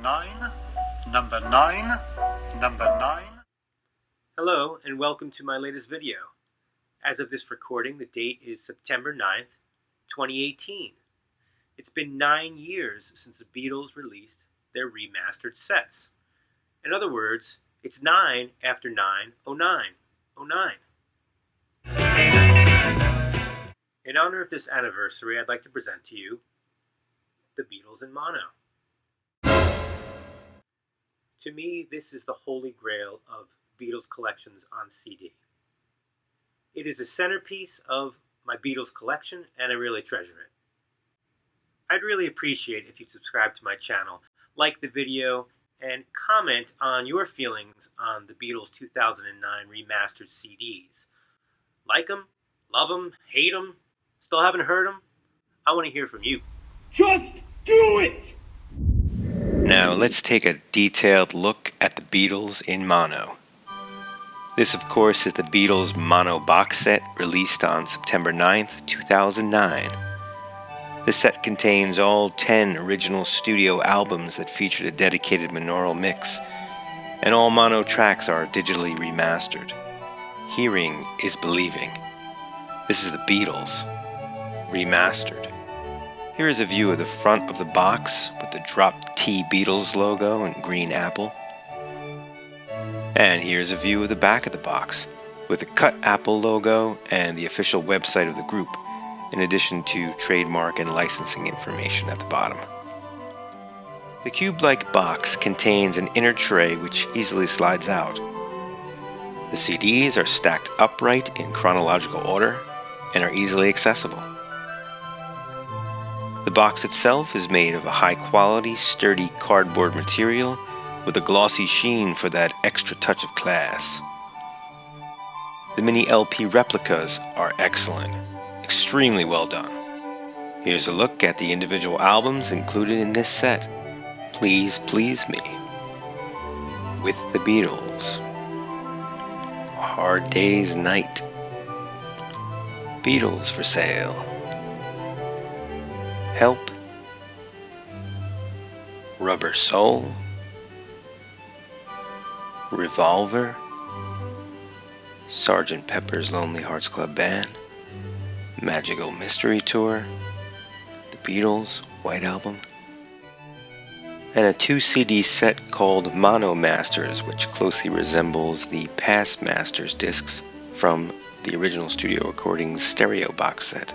9, number 9, number 9. Hello and welcome to my latest video. As of this recording, the date is September 9th, 2018. It's been 9 years since the Beatles released their remastered sets. In other words, it's 9 after 9/09/09. In honor of this anniversary, I'd like to present to you the Beatles in mono. To me, this is the holy grail of Beatles collections on CD. It is a centerpiece of my Beatles collection, and I really treasure it. I'd really appreciate if you'd subscribe to my channel, like the video, and comment on your feelings on the Beatles 2009 remastered CDs. Like them, love them, hate them, still haven't heard them? I want to hear from you. Just do it! Now let's take a detailed look at the Beatles in mono. This, of course, is the Beatles mono box set released on September 9th, 2009. The set contains all 10 original studio albums that featured a dedicated monaural mix, and all mono tracks are digitally remastered. Hearing is believing. This is the Beatles, remastered. Here is a view of the front of the box with the Drop T Beatles logo and green apple. And here's a view of the back of the box with the Cut Apple logo and the official website of the group, in addition to trademark and licensing information at the bottom. The cube-like box contains an inner tray which easily slides out. The CDs are stacked upright in chronological order and are easily accessible. The box itself is made of a high-quality, sturdy cardboard material with a glossy sheen for that extra touch of class. The mini LP replicas are excellent, extremely well done. Here's a look at the individual albums included in this set. Please Please Me, With the Beatles, A Hard Day's Night, Beatles for Sale, Help, Rubber Soul, Revolver, Sgt. Pepper's Lonely Hearts Club Band, Magical Mystery Tour, The Beatles, White Album, and a 2-CD set called Mono Masters, which closely resembles the Past Masters discs from the original studio recordings stereo box set.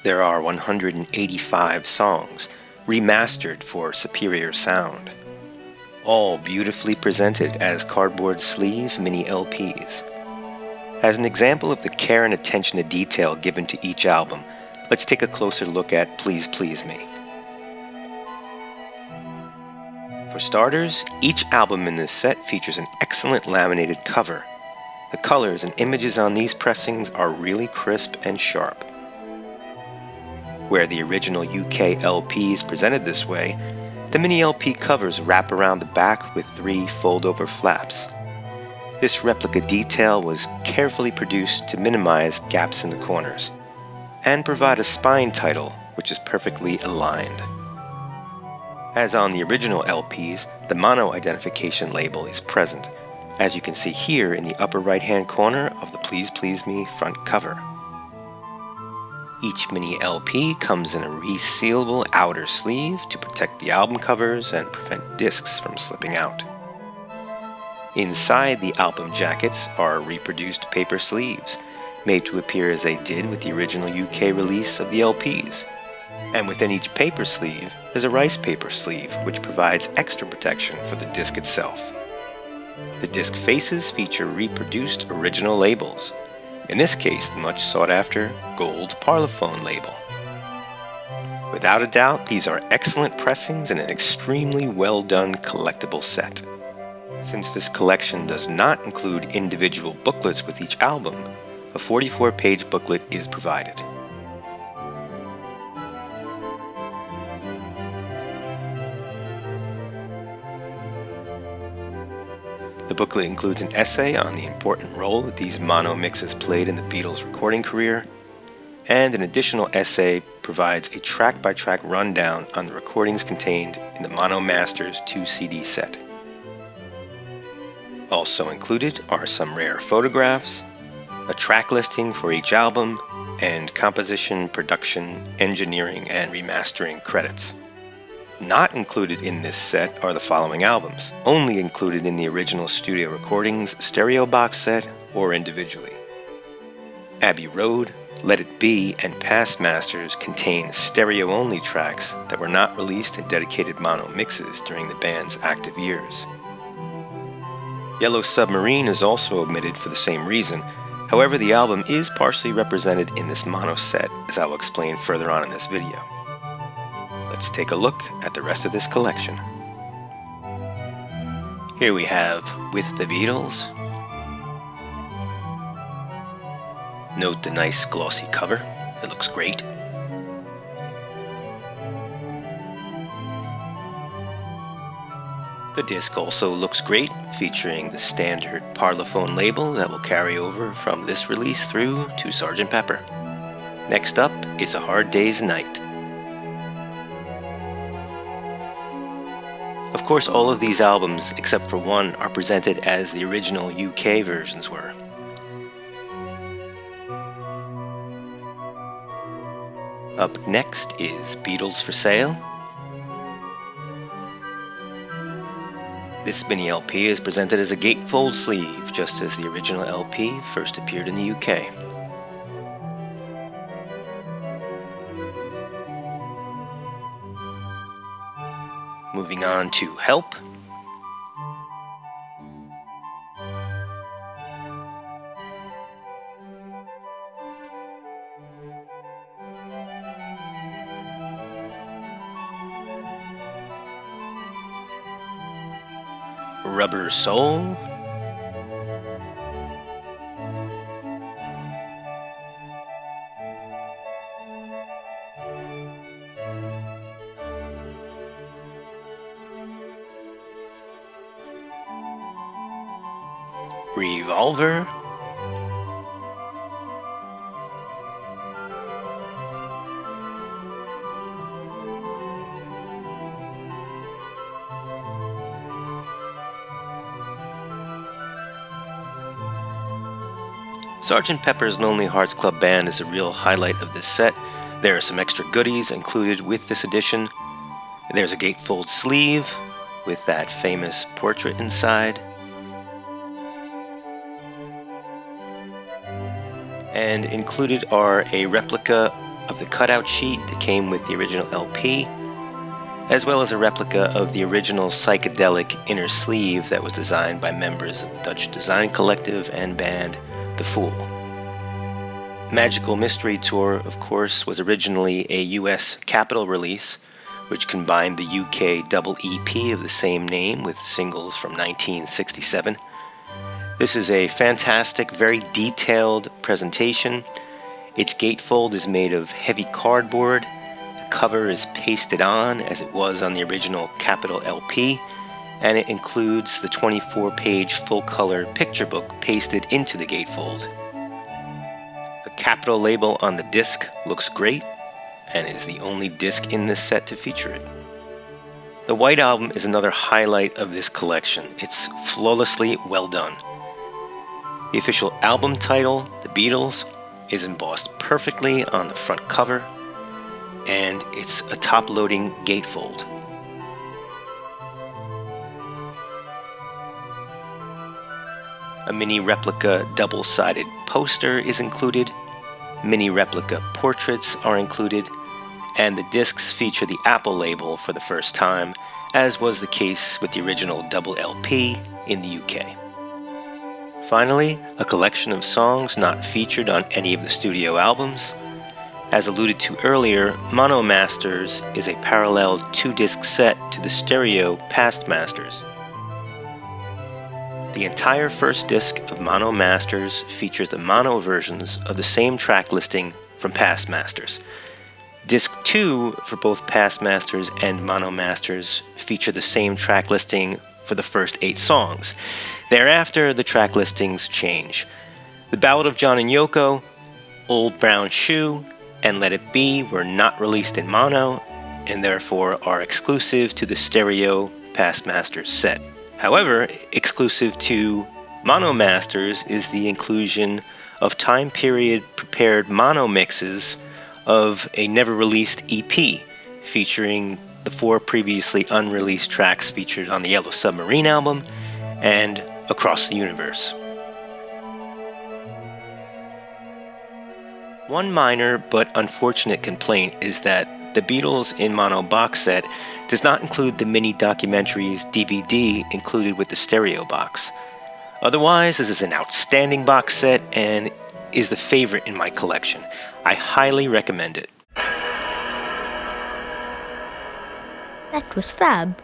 There are 185 songs, remastered for superior sound, all beautifully presented as cardboard sleeve mini LPs. As an example of the care and attention to detail given to each album, let's take a closer look at Please Please Me. For starters, each album in this set features an excellent laminated cover. The colors and images on these pressings are really crisp and sharp. Where the original UK LPs presented this way, the mini LP covers wrap around the back with 3 fold-over flaps. This replica detail was carefully produced to minimize gaps in the corners, and provide a spine title which is perfectly aligned. As on the original LPs, the mono identification label is present, as you can see here in the upper right-hand corner of the Please Please Me front cover. Each mini LP comes in a resealable outer sleeve to protect the album covers and prevent discs from slipping out. Inside the album jackets are reproduced paper sleeves, made to appear as they did with the original UK release of the LPs. And within each paper sleeve is a rice paper sleeve, which provides extra protection for the disc itself. The disc faces feature reproduced original labels. In this case, the much sought-after gold Parlophone label. Without a doubt, these are excellent pressings and an extremely well-done collectible set. Since this collection does not include individual booklets with each album, a 44-page booklet is provided. The booklet includes an essay on the important role that these mono mixes played in the Beatles' recording career, and an additional essay provides a track-by-track rundown on the recordings contained in the Mono Masters 2 CD set. Also included are some rare photographs, a track listing for each album, and composition, production, engineering, and remastering credits. Not included in this set are the following albums, only included in the original studio recordings, stereo box set, or individually. Abbey Road, Let It Be, and Past Masters contain stereo-only tracks that were not released in dedicated mono mixes during the band's active years. Yellow Submarine is also omitted for the same reason. However, the album is partially represented in this mono set, as I will explain further on in this video. Let's take a look at the rest of this collection. Here we have With the Beatles. Note the nice glossy cover, it looks great. The disc also looks great, featuring the standard Parlophone label that will carry over from this release through to Sgt. Pepper. Next up is A Hard Day's Night. Of course, all of these albums, except for one, are presented as the original UK versions were. Up next is Beatles for Sale. This mini LP is presented as a gatefold sleeve, just as the original LP first appeared in the UK. Moving on to Help. Rubber Soul. Revolver. Sgt. Pepper's Lonely Hearts Club Band is a real highlight of this set. There are some extra goodies included with this edition. There's a gatefold sleeve with that famous portrait inside. And included are a replica of the cutout sheet that came with the original LP, as well as a replica of the original psychedelic inner sleeve that was designed by members of the Dutch design collective and band The Fool. Magical Mystery Tour, of course, was originally a US Capitol release, which combined the UK double EP of the same name with singles from 1967. This is a fantastic, very detailed presentation. Its gatefold is made of heavy cardboard. The cover is pasted on as it was on the original Capitol LP, and it includes the 24-page full-color picture book pasted into the gatefold. The Capitol label on the disc looks great, and is the only disc in this set to feature it. The White Album is another highlight of this collection. It's flawlessly well done. The official album title, The Beatles, is embossed perfectly on the front cover, and it's a top-loading gatefold. A mini replica double-sided poster is included, mini replica portraits are included, and the discs feature the Apple label for the first time, as was the case with the original double LP in the UK. Finally, a collection of songs not featured on any of the studio albums. As alluded to earlier, Mono Masters is a parallel 2-disc set to the stereo Past Masters. The entire first disc of Mono Masters features the mono versions of the same track listing from Past Masters. Disc 2 for both Past Masters and Mono Masters feature the same track listing for the first 8 songs. Thereafter, the track listings change. The Ballad of John and Yoko, Old Brown Shoe, and Let It Be were not released in mono, and therefore are exclusive to the stereo Past Masters set. However, exclusive to Mono Masters is the inclusion of time period prepared mono mixes of a never released EP featuring the 4 previously unreleased tracks featured on the Yellow Submarine album and Across the Universe. One minor but unfortunate complaint is that the Beatles in mono box set does not include the mini documentaries DVD included with the stereo box. Otherwise, this is an outstanding box set and is the favorite in my collection. I highly recommend it. That was fab.